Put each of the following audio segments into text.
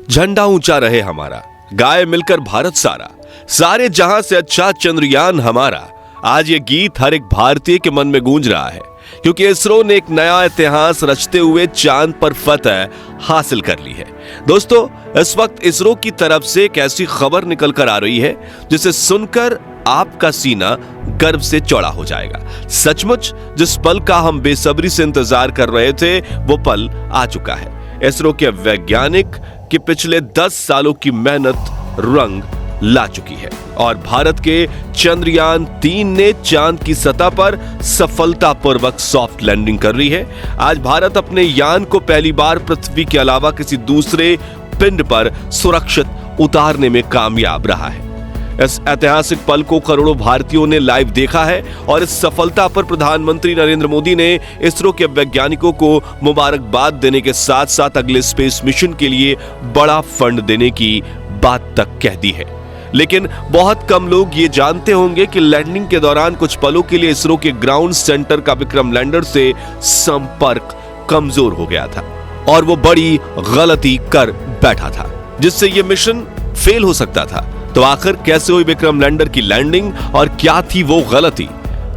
झंडा ऊंचा रहे हमारा, गाए मिलकर भारत सारा, सारे जहां से अच्छा चंद्रयान हमारा। आज ये गीत हर एक भारतीय के मन में गूंज रहा है, क्योंकि इसरो ने एक नया इतिहास रचते हुए चांद पर फतह हासिल कर ली है। दोस्तों, इस वक्त इसरो की तरफ से एक ऐसी खबर निकल कर आ रही है जिसे सुनकर आपका सीना गर्व से चौड़ा हो जाएगा। सचमुच जिस पल का हम बेसब्री से इंतजार कर रहे थे, वो पल आ चुका है। इसरो के वैज्ञानिक की पिछले 10 सालों की मेहनत रंग ला चुकी है और भारत के चंद्रयान 3 ने चांद की सतह पर सफलतापूर्वक सॉफ्ट लैंडिंग कर ली है। आज भारत अपने यान को पहली बार पृथ्वी के अलावा किसी दूसरे पिंड पर सुरक्षित उतारने में कामयाब रहा है। इस ऐतिहासिक पल को करोड़ों भारतीयों ने लाइव देखा है और इस सफलता पर प्रधानमंत्री नरेंद्र मोदी ने इसरो के वैज्ञानिकों को मुबारकबाद देने के साथ साथ अगले स्पेस मिशन के लिए बड़ा फंड देने की बात तक कह दी है। लेकिन बहुत कम लोग ये जानते होंगे कि लैंडिंग के दौरान कुछ पलों के लिए इसरो के ग्राउंड सेंटर का विक्रम लैंडर से संपर्क कमजोर हो गया था और वो बड़ी गलती कर बैठा था, जिससे ये मिशन फेल हो सकता था। तो आखिर कैसे हुई विक्रम लैंडर की लैंडिंग और क्या थी वो गलती,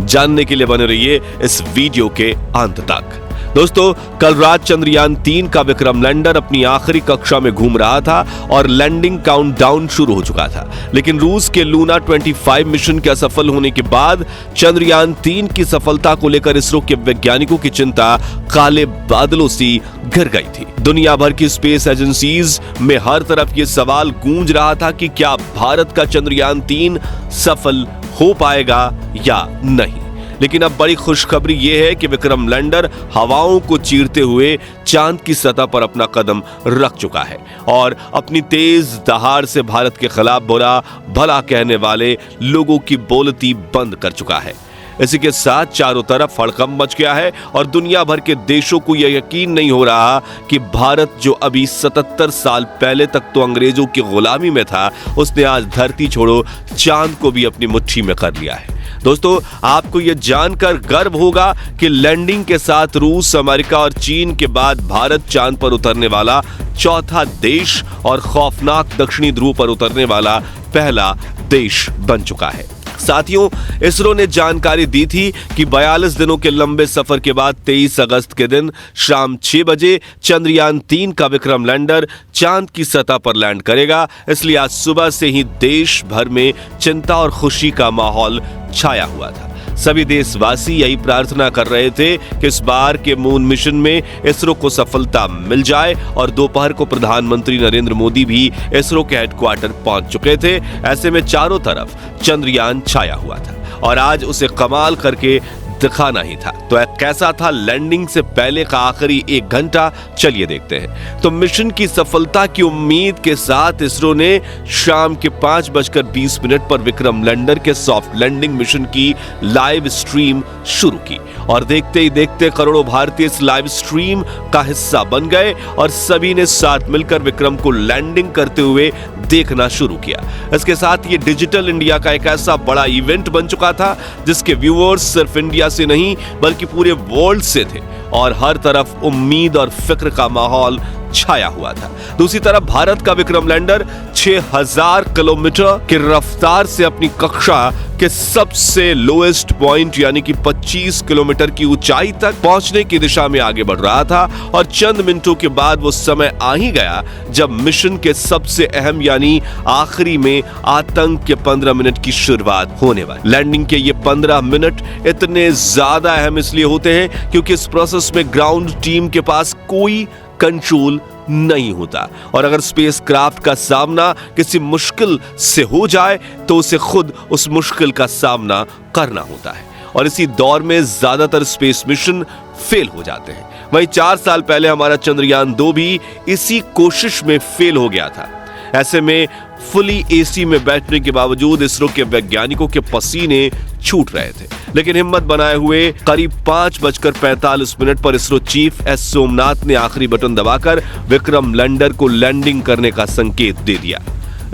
जानने के लिए बने रहिए इस वीडियो के अंत तक। दोस्तों, कल रात चंद्रयान 3 का विक्रम लैंडर अपनी आखिरी कक्षा में घूम रहा था और लैंडिंग काउंटडाउन शुरू हो चुका था। लेकिन रूस के लूना 25 मिशन के असफल होने के बाद चंद्रयान 3 की सफलता को लेकर इसरो के वैज्ञानिकों की चिंता काले बादलों सी घिर गई थी। दुनिया भर की स्पेस एजेंसीज में हर तरफ ये सवाल गूंज रहा था कि क्या भारत का चंद्रयान 3 सफल हो पाएगा या नहीं। लेकिन अब बड़ी खुशखबरी यह है कि विक्रम लैंडर हवाओं को चीरते हुए चांद की सतह पर अपना कदम रख चुका है और अपनी तेज दहाड़ से भारत के खिलाफ बुरा भला कहने वाले लोगों की बोलती बंद कर चुका है। इसी के साथ चारों तरफ हड़कंप मच गया है और दुनिया भर के देशों को यह यकीन नहीं हो रहा कि भारत, जो अभी 77 साल पहले तक तो अंग्रेजों की गुलामी में था, उसने आज धरती छोड़ो चांद को भी अपनी मुट्ठी में कर लिया है। दोस्तों, आपको यह जानकर गर्व होगा कि लैंडिंग के साथ रूस, अमेरिका और चीन के बाद भारत चांद पर उतरने वाला चौथा देश और खौफनाक दक्षिणी ध्रुव पर उतरने वाला पहला देश बन चुका है। साथियों, इसरो ने जानकारी दी थी कि 42 दिनों के लंबे सफर के बाद 23 अगस्त के दिन शाम 6 बजे चंद्रयान 3 का विक्रम लैंडर चांद की सतह पर लैंड करेगा। इसलिए आज सुबह से ही देश भर में चिंता और खुशी का माहौल छाया हुआ था। सभी देशवासी यही प्रार्थना कर रहे थे कि इस बार के मून मिशन में इसरो को सफलता मिल जाए और दोपहर को प्रधानमंत्री नरेंद्र मोदी भी इसरो के हेडक्वार्टर पहुंच चुके थे। ऐसे में चारों तरफ चंद्रयान छाया हुआ था और आज उसे कमाल करके दिखाना ही था। तो कैसा था लैंडिंग से पहले का आखिरी 1 घंटा, चलिए देखते हैं। तो मिशन की सफलता की उम्मीद के साथ इसरो ने शाम के 5:20 पर विक्रम लैंडर के सॉफ्ट लैंडिंग मिशन की लाइव स्ट्रीम शुरू की और देखते ही देखते करोड़ों भारतीय इस लाइव स्ट्रीम का हिस्सा बन गए और सभी ने साथ मिलकर विक्रम को लैंडिंग करते हुए देखना शुरू किया। इसके साथ ये डिजिटल इंडिया का एक ऐसा बड़ा इवेंट बन चुका था जिसके व्यूअर्स सिर्फ इंडिया से नहीं बल्कि पूरे वर्ल्ड से थे और हर तरफ उम्मीद और फिक्र का माहौल छाया हुआ था। दूसरी तरफ भारत का विक्रम लैंडर 6000 किलोमीटर की रफ्तार से अपनी कक्षा के सबसे लोएस्ट पॉइंट यानी कि 25 किलोमीटर की ऊंचाई तक पहुंचने की दिशा में आगे बढ़ रहा था और चंद मिनटों के बाद वो समय आ ही गया जब मिशन के सबसे अहम यानी आखिरी में आतंक के 15 मिनट की शुरुआत होने वाली। लैंडिंग के ये 15 मिनट इतने ज्यादा अहम इसलिए होते हैं क्योंकि इस प्रोसेस में ग्राउंड टीम के पास कोई कंट्रोल नहीं होता और अगर स्पेसक्राफ्ट का सामना किसी मुश्किल से हो जाए तो उसे खुद उस मुश्किल का सामना करना होता है और इसी दौर में ज्यादातर स्पेस मिशन फेल हो जाते हैं। वहीं 4 साल पहले हमारा चंद्रयान 2 भी इसी कोशिश में फेल हो गया था। ऐसे में फुली एसी में बैठने के बावजूद इसरो के वैज्ञानिकों के पसीने छूट रहे थे, लेकिन हिम्मत बनाए हुए करीब 5:45 पर इसरो चीफ एस सोमनाथ ने आखिरी बटन दबाकर विक्रम लैंडर को लैंडिंग करने का संकेत दे दिया।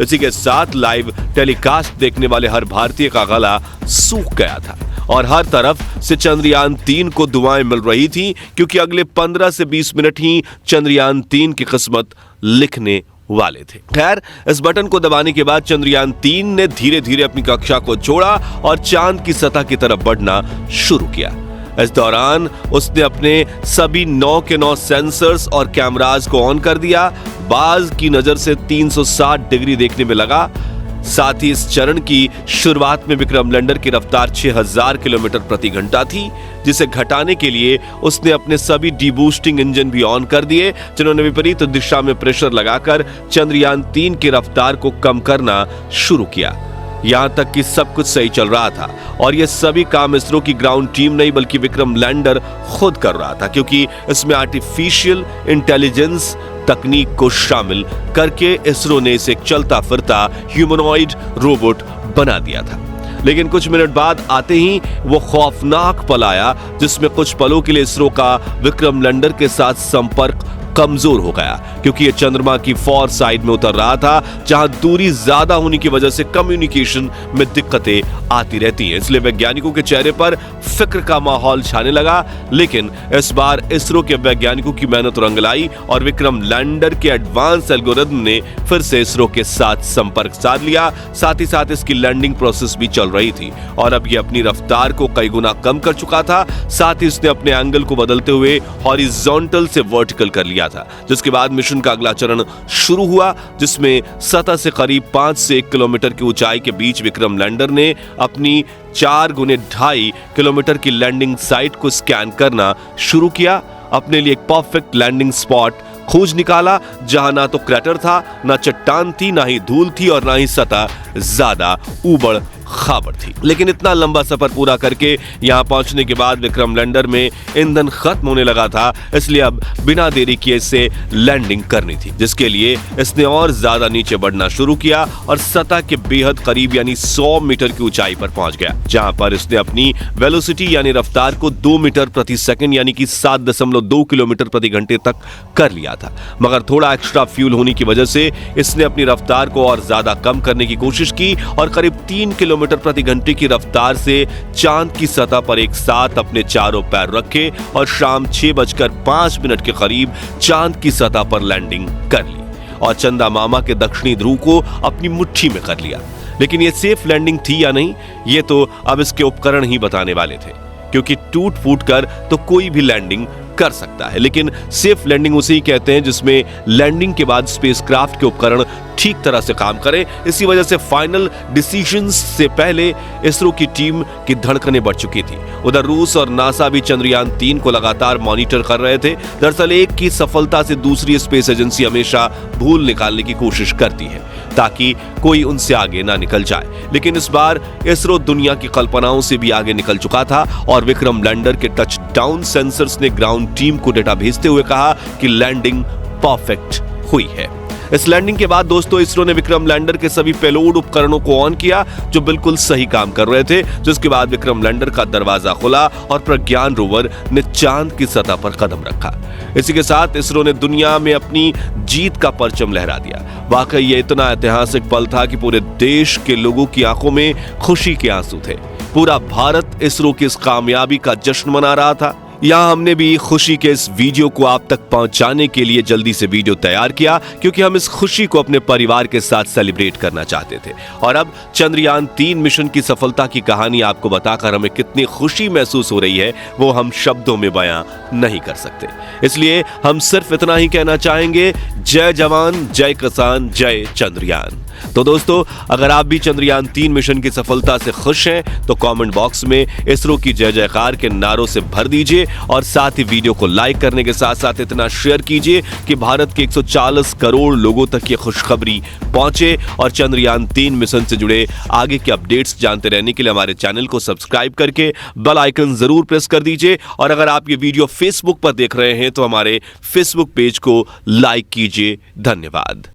इसी के साथ लाइव टेलीकास्ट देखने वाले हर भारतीय का गला सूख गया था और हर तरफ से चंद्रयान 3 को दुआएं मिल रही थी क्योंकि अगले 15 से 20 मिनट ही चंद्रयान 3 की किस्मत लिखने वाले थे। खैर, इस बटन को दबाने के बाद चंद्रयान 3 ने धीरे धीरे अपनी कक्षा को छोड़ा और चांद की सतह की तरफ बढ़ना शुरू किया। इस दौरान उसने अपने सभी 9 के 9 सेंसर्स और कैमरास को ऑन कर दिया। बाज की नजर से 360 डिग्री देखने में लगा। साथ ही इस चरण की शुरुआत में विक्रम लैंडर की रफ्तार 6000 किलोमीटर प्रति घंटा थी, जिसे घटाने के लिए उसने अपने सभी डीबूस्टिंग इंजन भी ऑन कर दिए, जिन्होंने विपरीत दिशा में प्रेशर लगाकर चंद्रयान 3 की रफ्तार को कम करना शुरू किया। यहां तक कि सब कुछ सही चल रहा था और यह सभी काम इसरो की ग्राउंड टीम नहीं बल्कि विक्रम लैंडर खुद कर रहा था, क्योंकि इसमें आर्टिफिशियल इंटेलिजेंस तकनीक को शामिल करके इसरो ने इसे एक चलता फिरता ह्यूमनॉइड रोबोट बना दिया था। लेकिन कुछ मिनट बाद आते ही वो खौफनाक पल आया जिसमें कुछ पलों के लिए इसरो का विक्रम लैंडर के साथ संपर्क कमजोर हो गया, क्योंकि ये चंद्रमा की फॉर साइड में उतर रहा था, जहां दूरी ज्यादा होने की वजह से कम्युनिकेशन में दिक्कतें आती रहती हैं। इसलिए वैज्ञानिकों के चेहरे पर फिक्र का माहौल छाने लगा। लेकिन इस बार इसरो के वैज्ञानिकों की मेहनत रंग लाई और विक्रम लैंडर के एडवांस एल्गोरिथम ने फिर से इसरो के साथ संपर्क साध लिया। साथ ही साथ इसकी लैंडिंग प्रोसेस भी चल रही थी और अब ये अपनी रफ्तार को कई गुना कम कर चुका था। साथ ही इसने अपने एंगल को बदलते हुए हॉरिजॉन्टल से वर्टिकल कर लिया था, जिसके बाद मिशन का अगला चरण शुरू हुआ, जिसमें सतह से करीब 5 से 1 किलोमीटर की ऊंचाई के बीच विक्रम लैंडर ने अपनी 4 गुने 2.5 किलोमीटर की लैंडिंग साइट को स्कैन करना शुरू किया। अपने लिए एक परफेक्ट लैंडिंग स्पॉट खोज निकाला, जहां ना तो क्रैटर था, ना चट्टान थी, ना ही धूल थी और ना ही सतह ज्यादा ऊबड़ खाबड़ थी। लेकिन इतना लंबा सफर पूरा करके यहां पहुंचने के बाद विक्रम लैंडर में ईंधन खत्म होने लगा था, इसलिए अब बिना देरी किए इसे लैंडिंग करनी थी, जिसके लिए इसने और ज्यादा नीचे बढ़ना शुरू किया और सतह के बेहद करीब यानी 100 मीटर की ऊंचाई पर पहुंच गया, जहां पर इसने अपनी वेलोसिटी यानी रफ्तार को 2 मीटर प्रति सेकंड यानी कि 7.2 किलोमीटर प्रति घंटे तक कर लिया था। मगर थोड़ा एक्स्ट्रा फ्यूल होने की वजह से इसने अपनी रफ्तार को और ज्यादा कम करने की कोशिश की और करीब 3 किलोमीटर प्रति घंटे की रफ्तार से चांद की सतह पर एक साथ अपने चारों पैर रखे और शाम 6:05 के करीब चांद की सतह पर लैंडिंग कर ली और चंदा मामा के दक्षिणी ध्रुव को अपनी मुट्ठी में कर लिया। लेकिन यह सेफ लैंडिंग थी या नहीं, यह तो अब इसके उपकरण ही बताने वाले थे, क्योंकि टूट फूट कर तो कोई भी लैंडिंग कर सकता है, लेकिन सेफ लैंडिंग उसे ही कहते हैं जिसमें लैंडिंग के बाद स्पेसक्राफ्ट के उपकरण ठीक तरह से काम करें। इसी वजह से फाइनल डिसीजंस से पहले इसरो की टीम की धड़कनें बढ़ चुकी थी। उधर रूस और नासा भी चंद्रयान 3 को लगातार मॉनिटर कर रहे थे। दरअसल एक की सफलता से दूसरी स्पेस एजेंसी हमेशा भूल निकालने की कोशिश करती है ताकि कोई उनसे आगे ना निकल जाए, लेकिन इस बार इसरो दुनिया की कल्पनाओं से भी आगे निकल चुका था और विक्रम लैंडर के टच डाउन सेंसर्स ने ग्राउंड टीम को डेटा भेजते हुए कहा कि लैंडिंग परफेक्ट हुई है। इस लैंडिंग के बाद दोस्तों इसरो ने विक्रम लैंडर के सभी पेलोड उपकरणों को ऑन किया जो बिल्कुल सही काम कर रहे थे, जिसके बाद विक्रम लैंडर का दरवाजा खुला और प्रज्ञान रोवर ने चांद की सतह पर कदम रखा। इसी के साथ इसरो ने दुनिया में अपनी जीत का परचम लहरा दिया। वाकई ये इतना ऐतिहासिक पल था कि पूरे देश के लोगों की आंखों में खुशी के आंसू थे। पूरा भारत इसरो की इस कामयाबी का जश्न मना रहा था। यहाँ हमने भी खुशी के इस वीडियो को आप तक पहुंचाने के लिए जल्दी से वीडियो तैयार किया, क्योंकि हम इस खुशी को अपने परिवार के साथ सेलिब्रेट करना चाहते थे। और अब चंद्रयान 3 मिशन की सफलता की कहानी आपको बताकर हमें कितनी खुशी महसूस हो रही है वो हम शब्दों में बयां नहीं कर सकते। इसलिए हम सिर्फ इतना ही कहना चाहेंगे, जय जवान, जय किसान, जय चंद्रयान। तो दोस्तों, अगर आप भी चंद्रयान 3 मिशन की सफलता से खुश हैं तो कमेंट बॉक्स में इसरो की जय जयकार के नारों से भर दीजिए और साथ ही वीडियो को लाइक करने के साथ साथ इतना शेयर कीजिए कि भारत के 140 करोड़ लोगों तक ये खुशखबरी पहुंचे। और चंद्रयान 3 मिशन से जुड़े आगे के अपडेट्स जानते रहने के लिए हमारे चैनल को सब्सक्राइब करके बेल आइकन जरूर प्रेस कर दीजिए। और अगर आप ये वीडियो फेसबुक पर देख रहे हैं तो हमारे फेसबुक पेज को लाइक कीजिए। धन्यवाद।